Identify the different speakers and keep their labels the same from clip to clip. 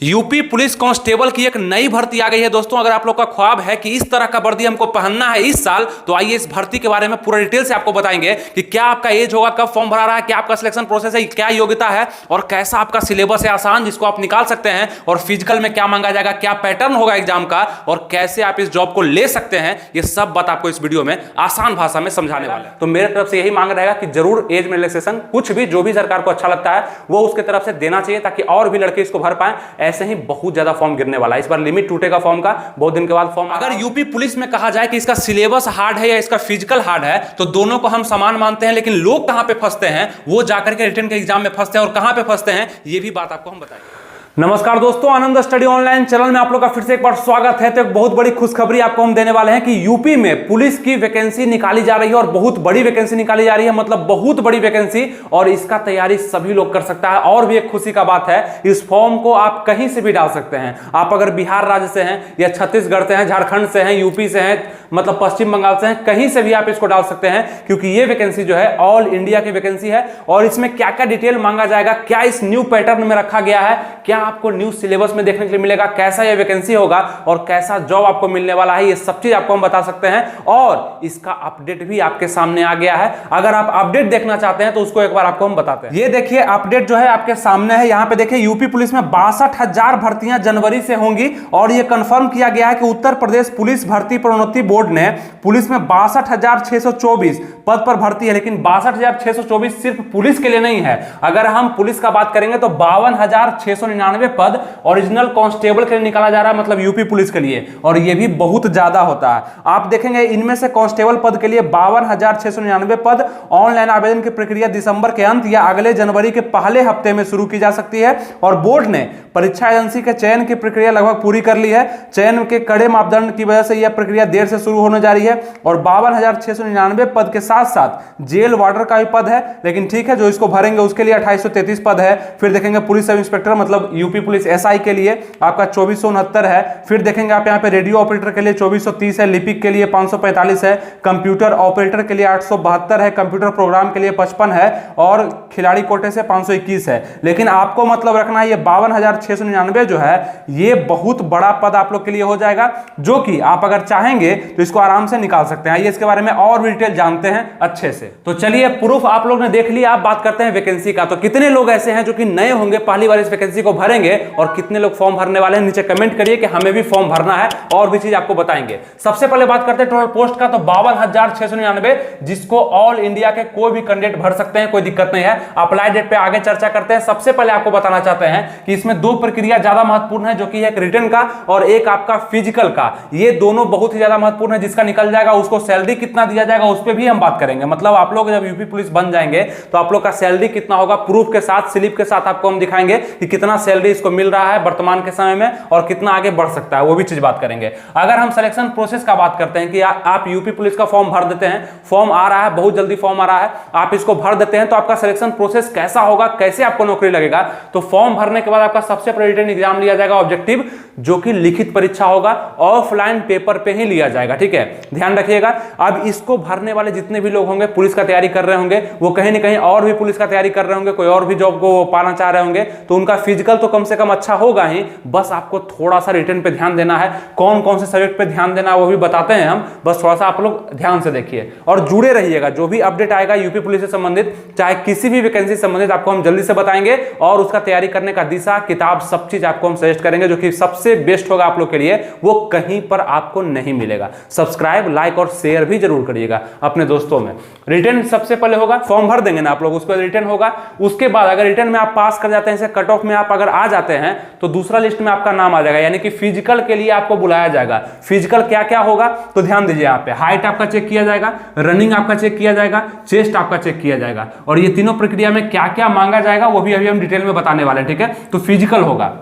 Speaker 1: UP police constable की एक नई भर्ती आ गई है दोस्तों। अगर आप लोग का ख्वाब है कि इस तरह का वर्दी हमको पहनना है इस साल, तो आइए इस भर्ती के बारे में पूरा डिटेल से आपको बताएंगे कि क्या आपका एज होगा, कब फॉर्म भरा रहा है, क्या आपका सिलेक्शन प्रोसेस है, क्या योग्यता है और कैसा आपका सिलेबस है आसान जिसको आप निकाल सकते हैं, और फिजिकल में क्या मांगा जाएगा, क्या पैटर्न होगा एग्जाम का और कैसे आप इस जॉब को ले सकते हैं। ये सब बात आपको इस वीडियो में आसान भाषा में समझाने वाले हैं। तो मेरे तरफ से यही मांग रहेगा कि जरूर एज में रिलैक्सेशन कुछ भी जो भी सरकार को अच्छा लगता है वो उसके तरफ से देना चाहिए, ताकि और भी लड़के इसको भर पाए। ऐसे ही बहुत ज्यादा फॉर्म गिरने वाला है, इस बार लिमिट टूटेगा फॉर्म का, बहुत दिन के बाद फॉर्म। अगर यूपी पुलिस में कहा जाए कि इसका सिलेबस हार्ड है या इसका फिजिकल हार्ड है, तो दोनों को हम समान मानते हैं, लेकिन लोग कहां पे फंसते हैं, वो जाकर के रिटन के एग्जाम में फंसते हैं, और कहां पे फंसते हैं ये भी बात आपको हम बताएंगे। नमस्कार दोस्तों, आनंद स्टडी ऑनलाइन चैनल में आप लोग का फिर से एक बार स्वागत है। तो एक बहुत बड़ी खुशखबरी आपको हम देने वाले हैं कि यूपी में पुलिस की वैकेंसी निकाली जा रही है, और बहुत बड़ी वैकेंसी निकाली जा रही है, मतलब बहुत बड़ी वैकेंसी, और इसका तैयारी सभी लोग कर सकता है। और भी एक खुशी का बात है, इस फॉर्म को आप कहीं से भी डाल सकते हैं। आप अगर बिहार राज्य से हैं या छत्तीसगढ़ से हैं, झारखंड से हैं, यूपी से हैं, मतलब पश्चिम बंगाल से हैं, कहीं से भी आप इसको डाल सकते हैं, क्योंकि ये वैकेंसी जो है ऑल इंडिया की वैकेंसी है। और इसमें क्या क्या डिटेल मांगा जाएगा, क्या इस न्यू पैटर्न में रखा गया है, क्या आपको न्यू सिलेबस में देखने के लिए मिलेगा, कैसा ये वैकेंसी होगा और कैसा जॉब आपको मिलने वाला है, ये सब चीज आपको हम बता सकते हैं। और इसका अपडेट भी आपके सामने आ गया है। अगर आप अपडेट देखना चाहते हैं तो उसको एक बार आपको हम बताते हैं। ये देखिए अपडेट जो है आपके सामने है। यहां पे देखिए यूपी पुलिस में 62,000 भर्तियां जनवरी से होंगी, और ये कंफर्म किया गया है कि उत्तर प्रदेश पुलिस भर्ती प्रोन्नति बोर्ड ने पुलिस में 62,624 पद पर भर्ती है। लेकिन 62,624 सिर्फ पुलिस के लिए नहीं है। अगर हम पुलिस का बात करेंगे तो 52,699 पद ओरिजिनल कांस्टेबल के लिए निकाला जा रहा है, मतलब यूपी पुलिस के लिए, और ये भी बहुत ज्यादा होता है। आप देखेंगे इनमें से कांस्टेबल पद के लिए 52,699 पद। ऑनलाइन आवेदन की प्रक्रिया दिसंबर के अंत या अगले जनवरी के पहले हफ्ते में शुरू की जा सकती है, और बोर्ड ने परीक्षा एजेंसी के चयन की प्रक्रिया लगभग पूरी कर ली है। चयन के कड़े मापदंड की वजह से यह प्रक्रिया देर से शुरू होने जा रही है, और 52,699 पद के साथ साथ जेल वार्डर का भी पद है, लेकिन ठीक है, जो इसको भरेंगे उसके लिए 2833 पद है। फिर देखेंगे पुलिस सब इंस्पेक्टर, मतलब यूपी पुलिस एसआई के लिए आपका 2469 है। फिर देखेंगे आप यहाँ पे रेडियो ऑपरेटर के लिए 2430 है, लिपिक के लिए 545 है, कंप्यूटर ऑपरेटर के लिए 872 है, कंप्यूटर प्रोग्राम के लिए 55 है, और खिलाड़ी कोटे से 521 है। लेकिन आपको मतलब रखना है ये 52,699 जो है ये बहुत बड़ा पद आप लोग के लिए हो जाएगा, जो कि आप अगर चाहेंगे तो इसको आराम से निकाल सकते हैं। आइए इसके बारे में और भी डिटेल जानते हैं अच्छे से। तो चलिए, प्रूफ आप लोग ने देख लिया, आप बात करते हैं वैकेंसी का। तो कितने लोग ऐसे हैं जो कि नए होंगे, पहली बार इस वैकेंसी को भरेंगे, और कितने लोग फॉर्म भरने वाले हैं, नीचे कमेंट करिए कि हमें भी फॉर्म भरना है, और भी चीज आपको बताएंगे। सबसे पहले बात करते हैं टोटल पोस्ट का। तो 52,699 जिसको ऑल इंडिया के कोई भी कैंडिडेट भर सकते हैं, कोई दिक्कत नहीं है। अप्लाई डेट पे आगे चर्चा करते हैं। सबसे पहले आपको बताना चाहते हैं कि इसमें दो प्रक्रिया ज्यादा महत्वपूर्ण है, जो कि एक रिटन का और एक आपका फिजिकल का। ये दोनों बहुत ही ज्यादा महत्वपूर्ण है। जिसका निकल जाएगा उसको सैलरी कितना दिया जाएगा उस पर भी हम बात करेंगे। मतलब आप लोग जब यूपी पुलिस बन जाएंगे तो आप लोग का सैलरी कितना होगा, प्रूफ के साथ, स्लिप के साथ आपको हम दिखाएंगे कि कितना सैलरी इसको मिल रहा है वर्तमान के समय में, और कितना आगे बढ़ सकता है, वो भी चीज बात करेंगे। अगर हम सिलेक्शन प्रोसेस का बात करते हैं कि आप यूपी पुलिस का फॉर्म भर देते हैं, फॉर्म आ रहा है, बहुत जल्दी फॉर्म आ रहा है, आप इसको भर देते हैं, तो आपका सिलेक्शन प्रोसेस कैसा होगा, कैसे आपको नौकरी लगेगा। तो फॉर्म भरने के बाद आपका सबसे पहले रिटन एग्जाम लिया जाएगा ऑब्जेक्टिव, जो कि लिखित परीक्षा होगा, ऑफलाइन पेपर पे ही लिया जाएगा। ठीक है, ध्यान रखिएगा। अब इसको भरने वाले जितने भी लोग होंगे, पुलिस का तैयारी कर रहे होंगे, वो कहीं ना कहीं और भी पुलिस का तैयारी कर रहे होंगे, कोई और भी जॉब को पाना चाह रहे होंगे, तो उनका फिजिकल तो कम से कम अच्छा होगा ही। बस आपको थोड़ा सा रिटन पे ध्यान देना है। कौन कौन से सब्जेक्ट पे ध्यान देना है वो भी बताते हैं हम, बस थोड़ा सा आप लोग ध्यान से देखिए और जुड़े रहिएगा। जो भी अपडेट आएगा यूपी पुलिस से संबंधित, चाहे किसी भी वैकेंसी से संबंधित, आपको हम जल्दी से बताएंगे, और उसका तैयारी करने का दिशा, किताब, सब चीज आपको हम सजेस्ट करेंगे, जो कि सबसे बेस्ट होगा आप लोग के लिए, वो कहीं पर आपको नहीं मिलेगा। सब्सक्राइब, लाइक और शेयर भी जरूर करिएगा अपने दोस्तों में। रिटन सबसे पहले होगा, फॉर्म भर देंगे ना आप लोग, उसके बाद रिटन होगा। उसके बाद अगर रिटन में आप पास कर जाते हैं, जैसे कट ऑफ में आप अगर आ जाते हैं, तो दूसरा लिस्ट में आपका नाम आ जाएगा, यानी कि फिजिकल के लिए आपको बुलाया जाएगा। फिजिकल क्या क्या होगा तो ध्यान दीजिए। यहाँ पे हाइट आपका चेक किया जाएगा, रनिंग आपका चेक किया जाएगा, चेस्ट आपका चेक किया जाएगा, और ये तीनों प्रक्रिया में क्या क्या मांगा जाएगा वो भी अभी हम डिटेल में बताने वाले हैं। ठीक है, तो फिजिकल होगा।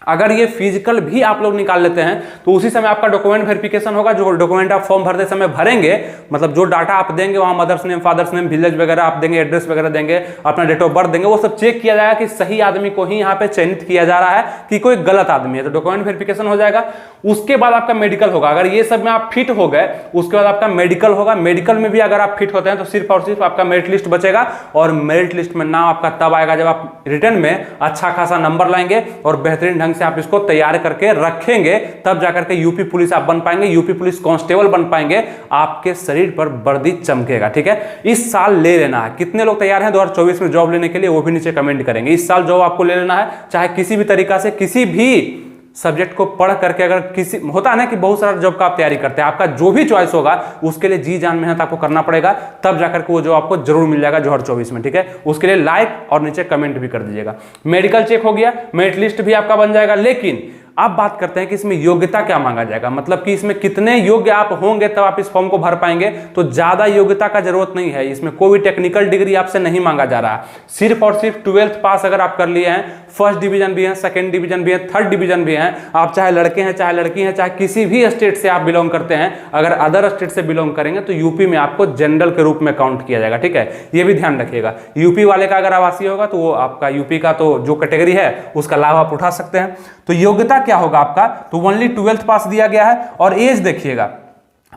Speaker 1: अगर ये फिजिकल भी आप लोग निकाल लेते हैं तो उसी समय आपका डॉक्यूमेंट वेरिफिकेशन होगा। जो डॉक्यूमेंट आप फॉर्म भरते समय भरेंगे, मतलब जो डाटा आप देंगे वहां mother's name, father's name, village वगैरह आप देंगे, एड्रेस वगैरह देंगे, अपना डेट ऑफ बर्थ देंगे, वो सब चेक किया जाएगा कि सही आदमी को ही यहाँ पे चयनित किया जा रहा है कि कोई गलत आदमी है, तो डॉक्यूमेंट वेरिफिकेशन हो जाएगा। उसके बाद आपका मेडिकल होगा। अगर ये सब में आप फिट हो गए, उसके बाद आपका मेडिकल होगा। मेडिकल में भी अगर आप फिट होते हैं तो सिर्फ और सिर्फ आपका मेरिट लिस्ट बचेगा, और मेरिट लिस्ट में नाम आपका तब आएगा जब आप रिटर्न में अच्छा खासा नंबर लाएंगे और बेहतरीन ढंग से आप इसको तैयार करके रखेंगे, तब जाकर के यूपी पुलिस आप बन पाएंगे, यूपी पुलिस कांस्टेबल बन पाएंगे, आपके शरीर पर वर्दी चमकेगा। ठीक है, इस साल ले लेना है। कितने लोग तैयार हैं 2024 में जॉब लेने के लिए, वो भी नीचे कमेंट करेंगे। इस साल जॉब आपको ले लेना है, चाहे किसी भी तरीका से, किसी भी सब्जेक्ट को पढ़ करके। अगर किसी होता है ना कि बहुत सारा जॉब का आप तैयारी करते हैं, आपका जो भी चॉइस होगा उसके लिए जी जान मेहनत आपको करना पड़ेगा, तब जाकर के वो जॉब आपको जरूर मिल जाएगा 2024 में। ठीक है, उसके लिए लाइक और नीचे कमेंट भी कर दीजिएगा। मेडिकल चेक हो गया, मेरिट लिस्ट भी आपका बन जाएगा, लेकिन अब बात करते हैं कि इसमें योग्यता क्या मांगा जाएगा, मतलब कि इसमें कितने योग्य आप होंगे तब आप इस फॉर्म को भर पाएंगे। तो ज्यादा योग्यता का जरूरत नहीं है, इसमें कोई टेक्निकल डिग्री आपसे नहीं मांगा जा रहा। सिर्फ और सिर्फ 12th पास अगर आप कर लिए हैं, फर्स्ट डिवीजन भी है, सेकंड डिवीजन भी है, थर्ड डिवीजन भी है, आप चाहे लड़के हैं चाहे लड़की हैं, चाहे किसी भी स्टेट से आप बिलोंग करते हैं, अगर अदर स्टेट से बिलोंग करेंगे तो यूपी में आपको जनरल के रूप में काउंट किया जाएगा। ठीक है, ये भी ध्यान रखिएगा। यूपी वाले का अगर आवासीय होगा तो वो आपका यूपी का तो जो कैटेगरी है उसका लाभ आप उठा सकते हैं। तो योग्यता क्या होगा आपका, तो ओनली 12th पास दिया गया है। और एज देखिएगा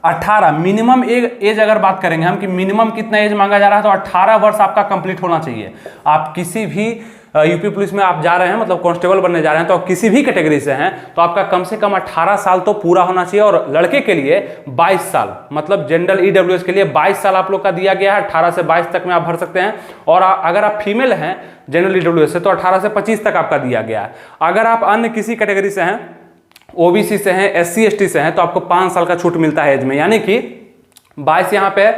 Speaker 1: 18, मिनिमम एज अगर बात करेंगे हम कि मिनिमम कितना एज मांगा जा रहा है, तो 18 वर्ष आपका कंप्लीट होना चाहिए। आप किसी भी यूपी पुलिस में आप जा रहे हैं, मतलब कांस्टेबल बनने जा रहे हैं, तो किसी भी कैटेगरी से हैं तो आपका कम से कम 18 साल तो पूरा होना चाहिए। और लड़के के लिए 22 साल, मतलब जनरल ईडब्ल्यूएस के लिए 22 साल आप लोग का दिया गया है। 18 से 22 तक में आप भर सकते हैं। और अगर आप फीमेल हैं जनरल ईडब्ल्यूएस से तो 18 से 25 तक आपका दिया गया है। अगर आप अन्य किसी कैटेगरी से हैं, ओबीसी से हैं, SC ST से हैं, तो आपको 5 साल का छूट मिलता है एज में, यानी कि 22 यहाँ पे,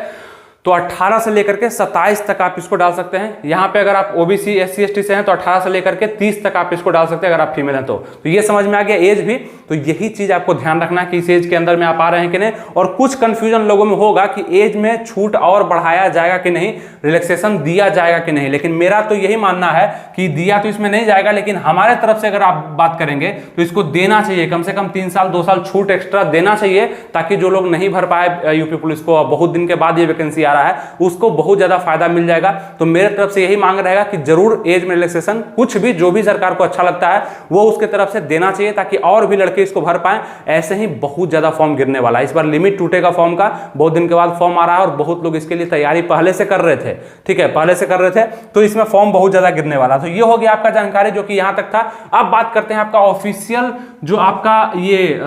Speaker 1: तो 18 से लेकर के 27 तक आप इसको डाल सकते हैं। यहाँ पे अगर आप ओबीसी SC ST से हैं तो 18 से लेकर के 30 तक आप इसको डाल सकते हैं अगर आप फीमेल हैं तो ये समझ में आ गया एज भी। तो यही चीज आपको ध्यान रखना है कि इस एज के अंदर में आप आ रहे हैं कि नहीं। और कुछ कंफ्यूजन लोगों में होगा कि एज में छूट और बढ़ाया जाएगा कि नहीं, रिलैक्सेशन दिया जाएगा कि नहीं, लेकिन मेरा तो यही मानना है कि दिया तो इसमें नहीं जाएगा, लेकिन हमारे तरफ से अगर आप बात करेंगे तो इसको देना चाहिए। कम से कम 3 साल 2 साल छूट एक्स्ट्रा देना चाहिए, ताकि जो लोग नहीं भर पाए यूपी पुलिस को, बहुत दिन के बाद ये वैकेंसी आ रहा है, उसको बहुत ज्यादा फायदा मिल जाएगा। तो मेरे तरफ से यही मांग रहेगा कि जरूर एज में रिलैक्सेशन, कुछ भी जो भी सरकार को अच्छा लगता है वो उसके तरफ से देना चाहिए, ताकि और भी लड़के इसको भर पाएं। ऐसे ही बहुत ज्यादा फॉर्म गिरने वाला है, इस बार लिमिट टूटेगा फॉर्म का, बहुत दिन के बाद फॉर्म आ रहा है और बहुत लोग इसके लिए तैयारी पहले से कर रहे थे। ठीक है, पहले से कर रहे थे, तो इसमें फॉर्म बहुत ज्यादा गिरने वाला। तो ये हो गया आपका जानकारी जो कि यहां तक था। अब बात करते हैं आपका ऑफिशियल जो आपका ये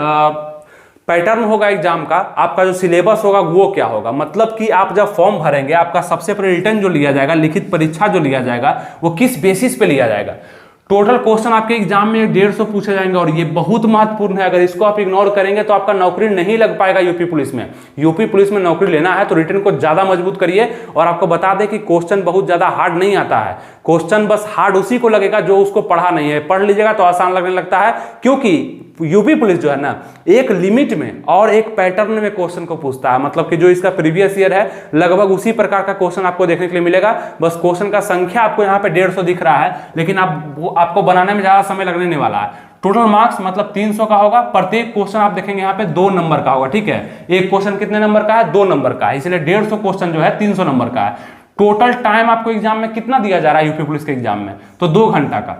Speaker 1: पैटर्न होगा एग्जाम का, आपका जो सिलेबस होगा वो क्या होगा। मतलब कि आप जब फॉर्म भरेंगे, आपका सबसे पहले रिटन जो लिया जाएगा, लिखित परीक्षा जो लिया जाएगा, वो किस बेसिस पे लिया जाएगा। टोटल क्वेश्चन आपके एग्जाम में 150 पूछे जाएंगे और ये बहुत महत्वपूर्ण है। अगर इसको आप इग्नोर करेंगे तो आपका नौकरी नहीं लग पाएगा यूपी पुलिस में। यूपी पुलिस में नौकरी लेना है तो रिटन को ज्यादा मजबूत करिए। और आपको बता दें कि क्वेश्चन बहुत ज्यादा हार्ड नहीं आता है, क्वेश्चन बस हार्ड उसी को लगेगा जो उसको पढ़ा नहीं है। पढ़ लीजिएगा तो आसान लगने लगता है, क्योंकि यूपी पुलिस जो है ना, एक लिमिट में और एक पैटर्न में क्वेश्चन को पूछता है। मतलब कि जो इसका प्रीवियस ईयर है लगभग उसी प्रकार का क्वेश्चन आपको देखने के लिए मिलेगा। बस क्वेश्चन का संख्या आपको यहाँ पे 150 दिख रहा है, लेकिन आपको बनाने में ज्यादा समय लगने नहीं वाला है। टोटल मार्क्स मतलब 300 का होगा। प्रत्येक क्वेश्चन आप देखेंगे यहाँ पे 2 नंबर का होगा। ठीक है, एक क्वेश्चन कितने नंबर का है, 2 नंबर का है, इसलिए 150 क्वेश्चन जो है 300 नंबर का है। टोटल टाइम आपको एग्जाम में कितना दिया जा रहा है यूपी पुलिस के एग्जाम में, तो 2 घंटा का,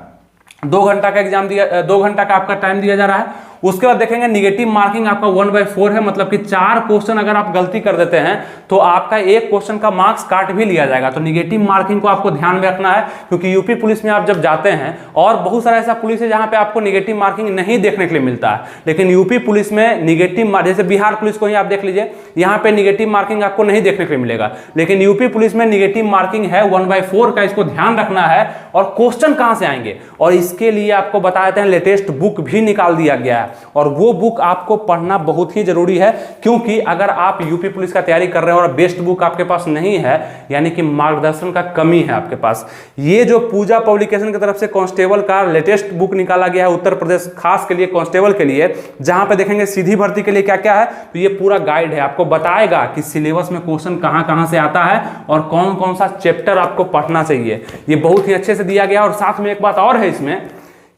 Speaker 1: 2 घंटा का एग्जाम दिया, 2 घंटा का आपका टाइम दिया जा रहा है। उसके बाद देखेंगे निगेटिव मार्किंग आपका 1/4 है, मतलब कि 4 क्वेश्चन अगर आप गलती कर देते हैं तो आपका एक क्वेश्चन का मार्क्स काट भी लिया जाएगा। तो निगेटिव मार्किंग को आपको ध्यान में रखना है, क्योंकि यूपी पुलिस में आप जब जाते हैं, और बहुत सारा ऐसा पुलिस है जहां पे आपको निगेटिव मार्किंग नहीं देखने के लिए मिलता है, लेकिन यूपी पुलिस में निगेटिव, जैसे बिहार पुलिस को ही आप देख लीजिए, यहाँ पे निगेटिव मार्किंग आपको नहीं देखने के लिए मिलेगा, लेकिन यूपी पुलिस में निगेटिव मार्किंग है 1/4 का। इसको ध्यान रखना है। और क्वेश्चन कहां से आएंगे, और इसके लिए आपको बता देते हैं लेटेस्ट बुक भी निकाल दिया गया है, और वो बुक आपको पढ़ना बहुत ही जरूरी है। क्योंकि अगर आप यूपी पुलिस का तैयारी कर रहे हैं और बेस्ट बुक आपके पास नहीं है, यानी कि मार्गदर्शन का कमी है आपके पास। ये जो पूजा पब्लिकेशन की तरफ से कांस्टेबल का लेटेस्ट बुक निकाला गया है उत्तर प्रदेश, खास के लिए कांस्टेबल के लिए, जहां पे देखेंगे सीधी भर्ती के लिए क्या क्या है, तो ये पूरा गाइड है, आपको बताएगा कि सिलेबस में क्वेश्चन कहां कहां से आता है और कौन कौन सा चैप्टर आपको पढ़ना चाहिए। ये बहुत ही अच्छे से दिया गया। और साथ में एक बात और है इसमें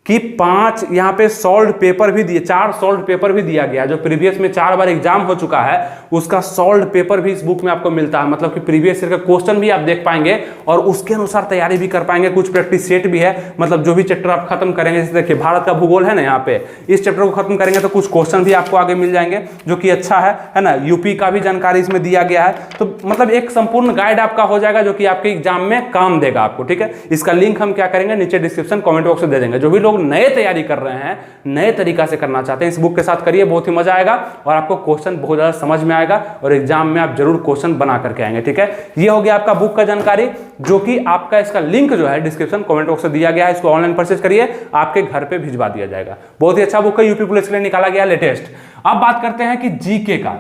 Speaker 1: कि 5 यहाँ पे सॉल्व पेपर भी दिए, 4 सॉल्व पेपर भी दिया गया। जो प्रीवियस में 4 बार एग्जाम हो चुका है उसका सॉल्व पेपर भी इस बुक में आपको मिलता है। मतलब कि प्रीवियस ईयर का क्वेश्चन भी आप देख पाएंगे और उसके अनुसार तैयारी भी कर पाएंगे। कुछ प्रैक्टिस सेट भी है, मतलब जो भी चैप्टर आप खत्म करेंगे, जैसे देखिए भारत का भूगोल है ना, यहाँ पे इस चैप्टर को खत्म करेंगे तो कुछ क्वेश्चन भी आपको आगे मिल जाएंगे, जो कि अच्छा है ना। यूपी का भी जानकारी इसमें दिया गया है। तो मतलब एक संपूर्ण गाइड आपका हो जाएगा, जो कि आपके एग्जाम में काम देगा आपको। ठीक है, इसका लिंक हम क्या करेंगे, नीचे डिस्क्रिप्शन कमेंट बॉक्स में दे देंगे। जो भी लोग लोग नए तैयारी कर रहे हैं, नए तरीका से करना चाहते हैं, इस बुक के साथ करिए, बहुत ही मजा आएगा और आपको क्वेश्चन बहुत ज्यादा समझ में आएगा और एग्जाम में आप जरूर क्वेश्चन बना करके आएंगे। ठीक है, ये हो गया आपका बुक का जानकारी, जो कि आपका इसका लिंक जो है डिस्क्रिप्शन कमेंट बॉक्स में दिया गया है। इसको ऑनलाइन परचेज करिए, आपके घर पे भिजवा दिया जाएगा। बहुत ही अच्छा बुक है, यूपी पुलिस के लिए निकाला गया लेटेस्ट। अब बात करते हैं कि जीके का।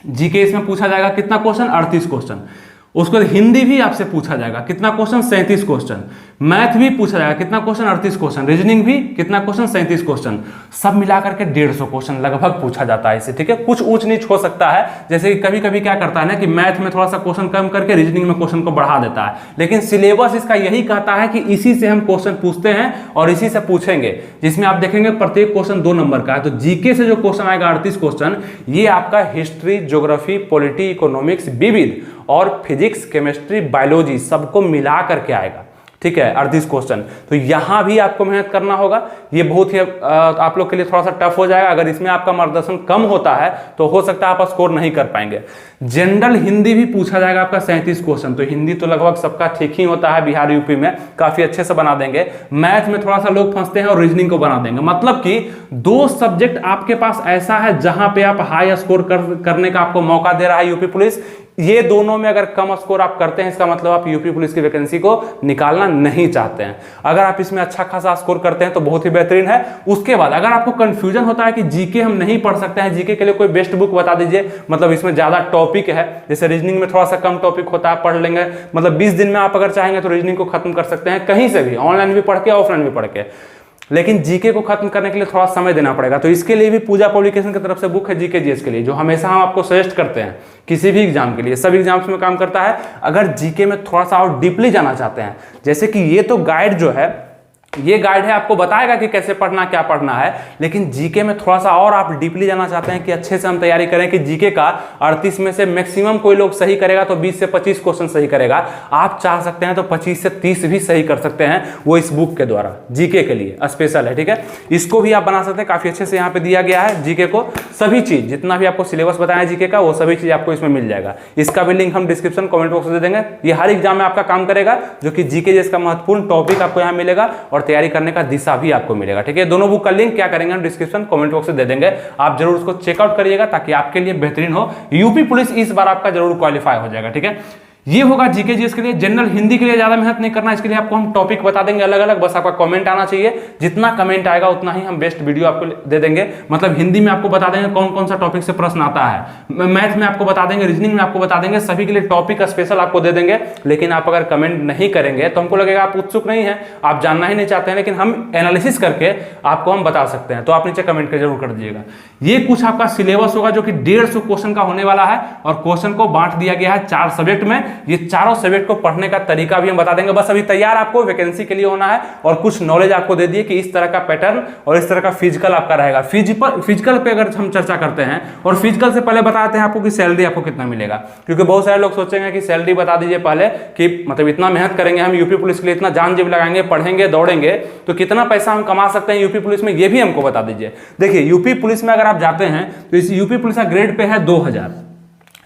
Speaker 1: जीके इसमें पूछा जाएगा कितना क्वेश्चन, 38 क्वेश्चन। उसके बाद हिंदी भी आपसे पूछा जाएगा कितना क्वेश्चन, 37 क्वेश्चन। मैथ भी पूछा जाएगा कितना क्वेश्चन, 38 क्वेश्चन। रीजनिंग भी कितना क्वेश्चन, 37 क्वेश्चन। सब मिलाकर के 150 क्वेश्चन लगभग पूछा जाता है इससे। ठीक है, कुछ ऊंच नीच हो सकता है, जैसे कि कभी कभी क्या करता है ना कि मैथ में थोड़ा सा क्वेश्चन कम करके रीजनिंग में क्वेश्चन को बढ़ा देता है, लेकिन सिलेबस इसका यही कहता है कि इसी से हम क्वेश्चन पूछते हैं और इसी से पूछेंगे, जिसमें आप देखेंगे प्रत्येक क्वेश्चन 2 नंबर का है। तो जीके से जो क्वेश्चन आएगा 38 क्वेश्चन, ये आपका हिस्ट्री, ज्योग्राफी, पॉलिटी, इकोनॉमिक्स, विविध और फिजिक्स, केमिस्ट्री, बायोलॉजी सबको मिला करके आएगा। ठीक है, 38 क्वेश्चन। तो यहां भी आपको मेहनत करना होगा, ये बहुत ही आप लोग के लिए थोड़ा सा टफ हो जाएगा। अगर इसमें आपका मार्गदर्शन कम होता है तो हो सकता है आप स्कोर नहीं कर पाएंगे। जनरल हिंदी भी पूछा जाएगा आपका 37 क्वेश्चन। तो हिंदी तो लगभग सबका ठीक ही होता है, बिहार यूपी में काफी अच्छे से बना देंगे। मैथ में थोड़ा सा लोग फंसते हैं और रीजनिंग को बना देंगे। मतलब कि 2 सब्जेक्ट आपके पास ऐसा है जहां पे आप हाई स्कोर करने का आपको मौका दे रहा है यूपी पुलिस। ये दोनों में अगर कम स्कोर आप करते हैं, इसका मतलब आप यूपी पुलिस की वैकेंसी को निकालना नहीं चाहते हैं। अगर आप इसमें अच्छा खासा स्कोर करते हैं तो बहुत ही बेहतरीन है। उसके बाद अगर आपको कंफ्यूजन होता है कि जीके हम नहीं पढ़ सकते हैं, जीके के लिए कोई बेस्ट बुक बता दीजिए, मतलब इसमें ज्यादा टॉपिक है, जैसे रीजनिंग में थोड़ा सा कम टॉपिक होता है, पढ़ लेंगे, मतलब 20 दिन में आप अगर चाहेंगे तो रीजनिंग को खत्म कर सकते हैं, कहीं से भी, ऑनलाइन भी पढ़ के, ऑफलाइन भी पढ़ के। लेकिन जीके को खत्म करने के लिए थोड़ा समय देना पड़ेगा। तो इसके लिए भी पूजा पब्लिकेशन की तरफ से बुक है जीके जीएस के लिए, जो हमेशा हम आपको सजेस्ट करते हैं किसी भी एग्जाम के लिए, सभी एग्जाम्स में काम करता है। अगर जीके में थोड़ा सा और डीपली जाना चाहते हैं, जैसे कि ये तो गाइड जो है, ये गाइड है, आपको बताएगा कि कैसे पढ़ना, क्या पढ़ना है, लेकिन जीके में थोड़ा सा और आप डीपली जाना चाहते हैं कि अच्छे से हम तैयारी करें कि जीके का 38 में से मैक्सिमम कोई लोग सही करेगा तो 20 से 25 क्वेश्चन सही करेगा। आप चाह सकते हैं तो 25 से 30 भी सही कर सकते हैं, वो इस बुक के द्वारा जीके के लिए स्पेशल है। ठीक है, इसको भी आप बना सकते हैं, काफी अच्छे से यहाँ पे दिया गया है जीके को। सभी चीज जितना भी आपको सिलेबस बताया जीके का, वो सभी चीज आपको इसमें मिल जाएगा। इसका भी लिंक हम डिस्क्रिप्शन कमेंट बॉक्स में दे देंगे। ये हर एग्जाम में आपका काम करेगा, जो कि जीके जैसा महत्वपूर्ण टॉपिक आपको यहाँ मिलेगा और तैयारी करने का दिशा भी आपको मिलेगा। ठीक है, दोनों बुक का लिंक क्या करेंगे हम डिस्क्रिप्शन कमेंट बॉक्स में दे देंगे, आप जरूर उसको चेकआउट करिएगा ताकि आपके लिए बेहतरीन हो। यूपी पुलिस इस बार आपका जरूर क्वालिफाई हो जाएगा। ठीक है, ये होगा जीके जीएस के लिए। जनरल हिंदी के लिए ज्यादा मेहनत नहीं करना, इसके लिए आपको हम टॉपिक बता देंगे अलग अलग, बस आपका कमेंट आना चाहिए। जितना कमेंट आएगा उतना ही हम बेस्ट वीडियो आपको दे देंगे। मतलब हिंदी में आपको बता देंगे कौन कौन सा टॉपिक से प्रश्न आता है, मैथ में आपको बता देंगे, रीजनिंग में आपको बता देंगे, सभी के लिए टॉपिक स्पेशल आपको दे देंगे। लेकिन आप अगर कमेंट नहीं करेंगे तो हमको लगेगा आप उत्सुक नहीं है, आप जानना ही नहीं चाहते हैं, लेकिन हम एनालिसिस करके आपको हम बता सकते हैं। तो आप नीचे कमेंट कर जरूर कर दीजिएगा। ये कुछ आपका सिलेबस होगा जो कि 150 क्वेश्चन का होने वाला है और क्वेश्चन को बांट दिया गया है 4 सब्जेक्ट में। ये चारों सब्जेक्ट को पढ़ने का तरीका भी हम बता देंगे। बस अभी तैयार आपको वैकेंसी के लिए होना है और कुछ नॉलेज आपको दे दिए कि इस तरह का पैटर्न और इस तरह का फिजिकल आपका रहेगा। फिजिकल पे अगर हम चर्चा करते हैं, और फिजिकल से पहले बताते हैं आपको कि सैलरी आपको कितना मिलेगा, क्योंकि बहुत सारे लोग सोचेंगे कि सैलरी बता दीजिए पहले, कि मतलब इतना मेहनत करेंगे हम यूपी पुलिस के लिए, इतना जान जीव लगाएंगे, पढ़ेंगे, दौड़ेंगे, तो कितना पैसा हम कमा सकते हैं यूपी पुलिस में, ये भी हमको बता दीजिए। देखिए, यूपी पुलिस में अगर आप जाते हैं तो इस यूपी पुलिस का ग्रेड पे है 2000,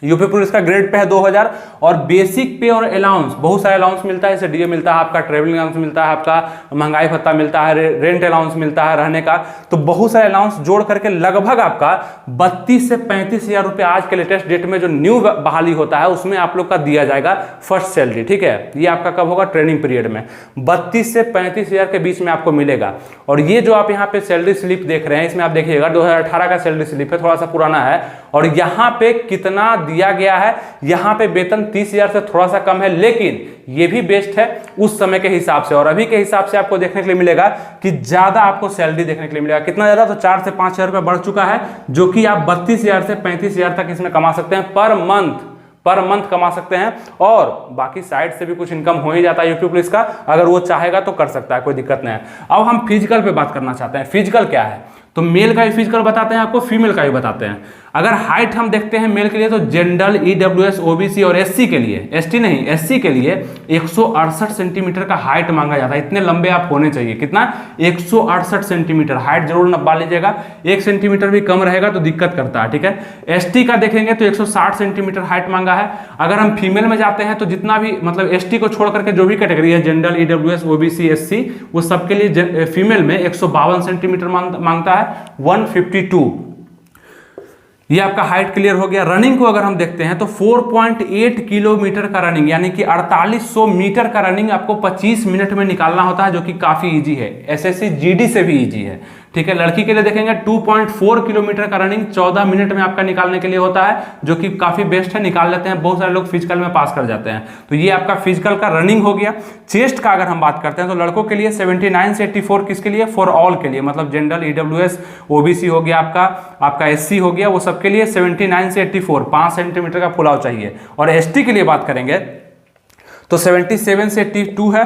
Speaker 1: यूपी पुलिस का ग्रेड पे है 2000। और बेसिक पे और अलाउंस, बहुत सारे अलाउंस मिलता है, जैसे डीए मिलता है, आपका ट्रेवलिंग अलाउंस मिलता है, आपका महंगाई भत्ता मिलता है, रेंट अलाउंस मिलता है रहने का, तो बहुत सारे अलाउंस जोड़ करके लगभग आपका 32 से 35 हजार रुपये आज के लेटेस्ट डेट में जो न्यू बहाली होता है उसमें आप लोग का दिया जाएगा फर्स्ट सैलरी। ठीक है, ये आपका कब होगा, ट्रेनिंग पीरियड में 32 से 35 हजार के बीच में आपको मिलेगा। और ये जो आप यहाँ पे सैलरी स्लिप देख रहे हैं, इसमें आप देखिएगा 2018 का सैलरी स्लिप है, थोड़ा सा पुराना है, और यहाँ पे कितना दिया गया है, यहाँ पे वेतन 30,000 से थोड़ा सा कम है, लेकिन ये भी बेस्ट है उस समय के हिसाब से। और अभी के हिसाब से आपको देखने के लिए मिलेगा कि ज्यादा आपको सैलरी देखने के लिए मिलेगा। कितना ज्यादा, तो 4 से 5 हजार रुपये बढ़ चुका है, जो कि आप 32,000 से 35,000 तक इसमें कमा सकते हैं पर मंथ कमा सकते हैं। और बाकी साइड से भी कुछ इनकम हो ही जाता है यूपी पुलिस का, अगर वो चाहेगा तो कर सकता है, कोई दिक्कत नहीं है। अब हम फिजिकल पे बात करना चाहते हैं। फिजिकल क्या है, तो मेल का भी फिजिकल बताते हैं आपको, फीमेल का भी बताते हैं। अगर हाइट हम देखते हैं मेल के लिए तो जनरल, ईडब्ल्यूएस, ओबीसी और एससी के लिए, एसटी नहीं एससी के लिए 168 सेंटीमीटर का हाइट मांगा जाता है। इतने लंबे आप होने चाहिए। कितना? 168 सेंटीमीटर। हाइट जरूर नब्बा लीजिएगा, 1 सेंटीमीटर भी कम रहेगा तो दिक्कत करता है, ठीक है। एसटी का देखेंगे तो 160 सेंटीमीटर हाइट मांगा है। अगर हम फीमेल में जाते हैं तो जितना भी मतलब एसटी को छोड़ करके जो भी कैटेगरी है, जनरल, ईडब्ल्यूएस, ओबीसी, एससी, वो सबके लिए फीमेल में 152 सेंटीमीटर मांगता है, 152। ये आपका हाइट क्लियर हो गया। रनिंग को अगर हम देखते हैं तो 4.8 किलोमीटर का रनिंग यानी कि 4800 मीटर का रनिंग आपको 25 मिनट में निकालना होता है, जो कि काफी इजी है, एसएससी जीडी से भी इजी है, ठीक है। लड़की के लिए देखेंगे 2.4 किलोमीटर का रनिंग 14 मिनट में आपका निकालने के लिए होता है, जो कि काफी बेस्ट है, निकाल लेते हैं। बहुत सारे लोग फिजिकल में पास कर जाते हैं। तो ये आपका फिजिकल का रनिंग हो गया। चेस्ट का अगर हम बात करते हैं तो लड़कों के लिए 79 से 84, किसके लिए? फॉर ऑल के लिए, मतलब जनरल, ईडब्ल्यूएस, ओबीसी हो गया, आपका एससी हो गया, वो सबके लिए 79 से 84, 5 सेंटीमीटर का फुलाव चाहिए। और एसटी के लिए बात करेंगे तो 77 से 82 है,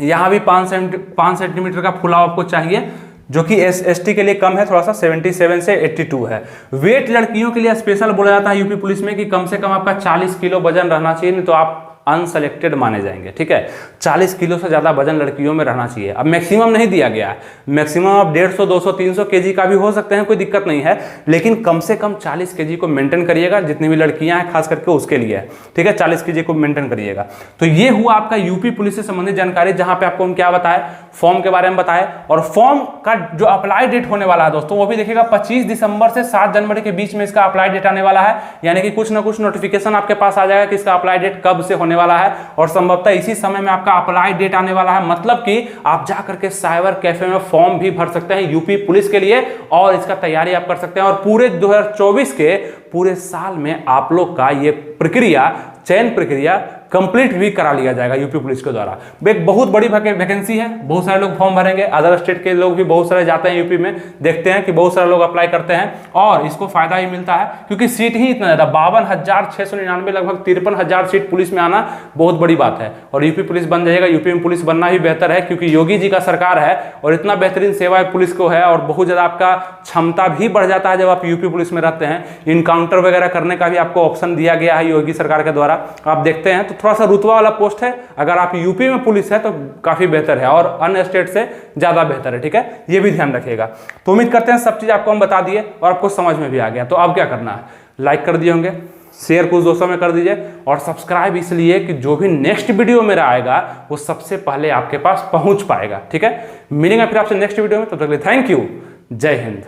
Speaker 1: यहां भी 5 सेंटीमीटर का फुलाव आपको चाहिए, जो कि एसटी के लिए कम है थोड़ा सा, 77 से 82 है। वेट लड़कियों के लिए स्पेशल बोला जाता है यूपी पुलिस में कि कम से कम आपका 40 किलो वजन रहना चाहिए, नहीं तो आप अनसेलेक्टेड माने जाएंगे, ठीक है। 40 किलो से ज्यादा वजन लड़कियों में रहना चाहिए। अब मैक्सिमम नहीं दिया गया है, मैक्सिमम आप 150, 200, 300 केजी का भी हो सकते हैं, कोई दिक्कत नहीं है, लेकिन कम से कम 40 केजी को मेंटेन करिएगा। जितनी भी लड़कियां हैं खास करके उसके लिए है, ठीक है, 40 केजी को मेंटेन करिएगा। तो ये हुआ आपका यूपी पुलिस से संबंधित जानकारी, जहां पे आपको हम क्या बताए, फॉर्म के बारे में बताए। और फॉर्म का जो अप्लाई डेट होने वाला है दोस्तों, वो भी देखिएगा 25 दिसंबर से 7 जनवरी के बीच में इसका अप्लाई डेट आने वाला है। यानी कि कुछ ना कुछ नोटिफिकेशन आपके पास आ जाएगा कि इसका अप्लाई डेट कब से होने वाला है, और संभवतः इसी समय में आपका अप्लाई डेट आने वाला है। मतलब कि आप जा करके साइबर कैफे में फॉर्म भी भर सकते हैं यूपी पुलिस के लिए, और इसका तैयारी आप कर सकते हैं। और पूरे 2024 के पूरे साल में आप लोग का ये प्रक्रिया, चयन प्रक्रिया कंप्लीट भी करा लिया जाएगा यूपी पुलिस के द्वारा। एक बहुत बड़ी वैकेंसी है, बहुत सारे लोग फॉर्म भरेंगे, अदर स्टेट के लोग भी बहुत सारे जाते हैं यूपी में, देखते हैं कि बहुत सारे लोग अप्लाई करते हैं, और इसको फायदा ही मिलता है क्योंकि सीट ही इतना ज्यादा 52,699, लगभग 53,000 सीट पुलिस में आना बहुत बड़ी बात है। और यूपी पुलिस बन जाएगा। यूपी में पुलिस बनना ही बेहतर है क्योंकि योगी जी का सरकार है और इतना बेहतरीन सेवा पुलिस को है, और बहुत ज्यादा आपका क्षमता भी बढ़ जाता है जब आप यूपी पुलिस में रहते हैं। इनकाउंटर वगैरह करने का भी आपको ऑप्शन दिया गया है योगी सरकार के द्वारा, आप देखते हैं। तो थोड़ा सा रुतबा वाला पोस्ट है, अगर आप यूपी में पुलिस है तो काफी बेहतर है, और अन्य स्टेट से ज्यादा बेहतर है, ठीक है, ये भी ध्यान रखिएगा। तो उम्मीद करते हैं सब चीज आपको हम बता दिए और आपको समझ में भी आ गया। तो अब क्या करना है, लाइक कर दिए होंगे, शेयर कुछ दोस्तों में कर दीजिए, और सब्सक्राइब इसलिए कि जो भी नेक्स्ट वीडियो मेरा आएगा वो सबसे पहले आपके पास पहुंच पाएगा, ठीक है। मिलेंगे फिर आपसे नेक्स्ट वीडियो में, तब तक के लिए थैंक यू, जय हिंद।